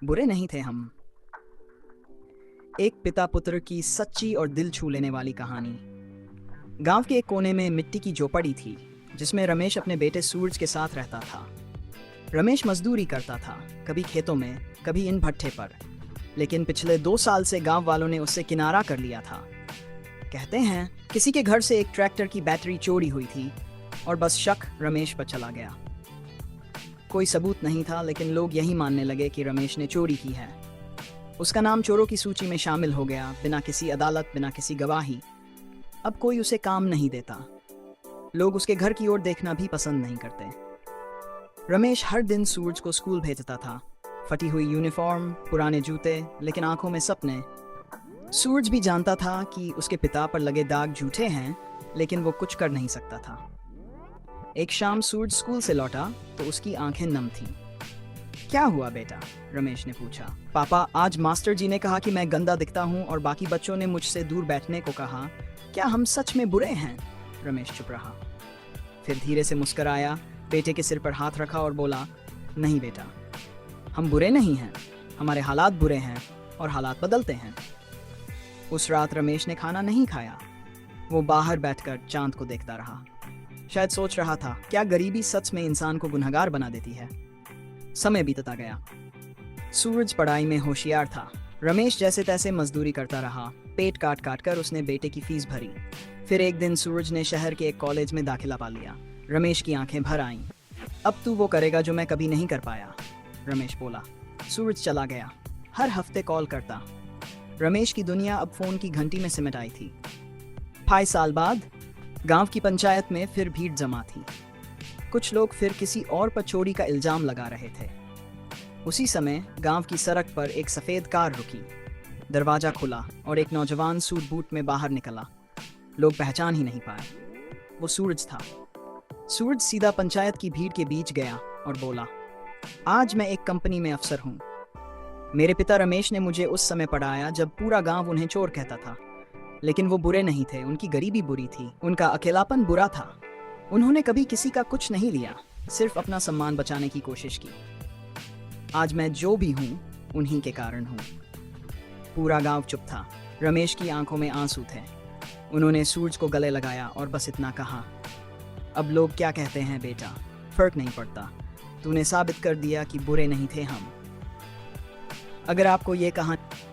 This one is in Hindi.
बुरे नहीं थे हम। एक पिता पुत्र की सच्ची और दिल छू लेने वाली कहानी। गांव के एक कोने में मिट्टी की झोपड़ी थी, जिसमें रमेश अपने बेटे सूरज के साथ रहता था। रमेश मजदूरी करता था, कभी खेतों में, कभी इन भट्ठे पर। लेकिन पिछले 2 साल से गांव वालों ने उससे किनारा कर लिया था। कहते हैं किसी के घर से एक ट्रैक्टर की बैटरी चोरी हुई थी और बस शक रमेश पर चला गया। कोई सबूत नहीं था, लेकिन लोग यही मानने लगे कि रमेश ने चोरी की है। उसका नाम चोरों की सूची में शामिल हो गया, बिना किसी अदालत, बिना किसी गवाही। अब कोई उसे काम नहीं देता। लोग उसके घर की ओर देखना भी पसंद नहीं करते। रमेश हर दिन सूरज को स्कूल भेजता था। फटी हुई यूनिफॉर्म, पुराने जूते, लेकिन आंखों में सपने। सूरज भी जानता था कि उसके पिता पर लगे दाग झूठे हैं, लेकिन वो कुछ कर नहीं सकता था। एक शाम सूरज स्कूल से लौटा तो उसकी आंखें नम थीं। क्या हुआ बेटा? रमेश ने पूछा। पापा, आज मास्टर जी ने कहा कि मैं गंदा दिखता हूँ और बाकी बच्चों ने मुझसे दूर बैठने को कहा। क्या हम सच में बुरे हैं? रमेश चुप रहा, फिर धीरे से मुस्कुराया, बेटे के सिर पर हाथ रखा और बोला, नहीं बेटा, हम बुरे नहीं हैं। हमारे हालात बुरे हैं और हालात बदलते हैं। उस रात रमेश ने खाना नहीं खाया। वो बाहर बैठकर चांद को देखता रहा। शायद सोच रहा था, क्या गरीबी सच में इंसान को गुनहगार बना देती है? समय बीतता गया। सूरज पढ़ाई में होशियार था। रमेश जैसे तैसे मजदूरी करता रहा। पेट काट काट कर उसने बेटे की फीस भरी। फिर एक दिन सूरज ने शहर के एक कॉलेज में दाखिला पा लिया। रमेश की आंखें भर आईं। अब तू वो करेगा जो मैं कभी नहीं कर पाया, रमेश बोला। सूरज चला गया। हर हफ्ते कॉल करता। रमेश की दुनिया अब फोन की घंटी में सिमट आई थी। 2.5 साल बाद गांव की पंचायत में फिर भीड़ जमा थी। कुछ लोग फिर किसी और पर चोरी का इल्जाम लगा रहे थे। उसी समय गांव की सड़क पर एक सफेद कार रुकी। दरवाजा खुला और एक नौजवान सूट बूट में बाहर निकला। लोग पहचान ही नहीं पाए। वो सूरज था। सूरज सीधा पंचायत की भीड़ के बीच गया और बोला, आज मैं एक कंपनी में अफसर हूँ। मेरे पिता रमेश ने मुझे उस समय पढ़ाया जब पूरा गांव उन्हें चोर कहता था। लेकिन वो बुरे नहीं थे, उनकी गरीबी बुरी थी, उनका अकेलापन बुरा था। उन्होंने कभी किसी का कुछ नहीं लिया, सिर्फ अपना सम्मान बचाने की कोशिश की। आज मैं जो भी हूँ, उन्हीं के कारण हूँ। पूरा गांव चुप था। रमेश की आंखों में आंसू थे। उन्होंने सूरज को गले लगाया और बस इतना कहा, अब लोग क्या कहते हैं बेटा, फर्क नहीं पड़ता। तूने साबित कर दिया कि बुरे नहीं थे हम। अगर आपको ये कहानी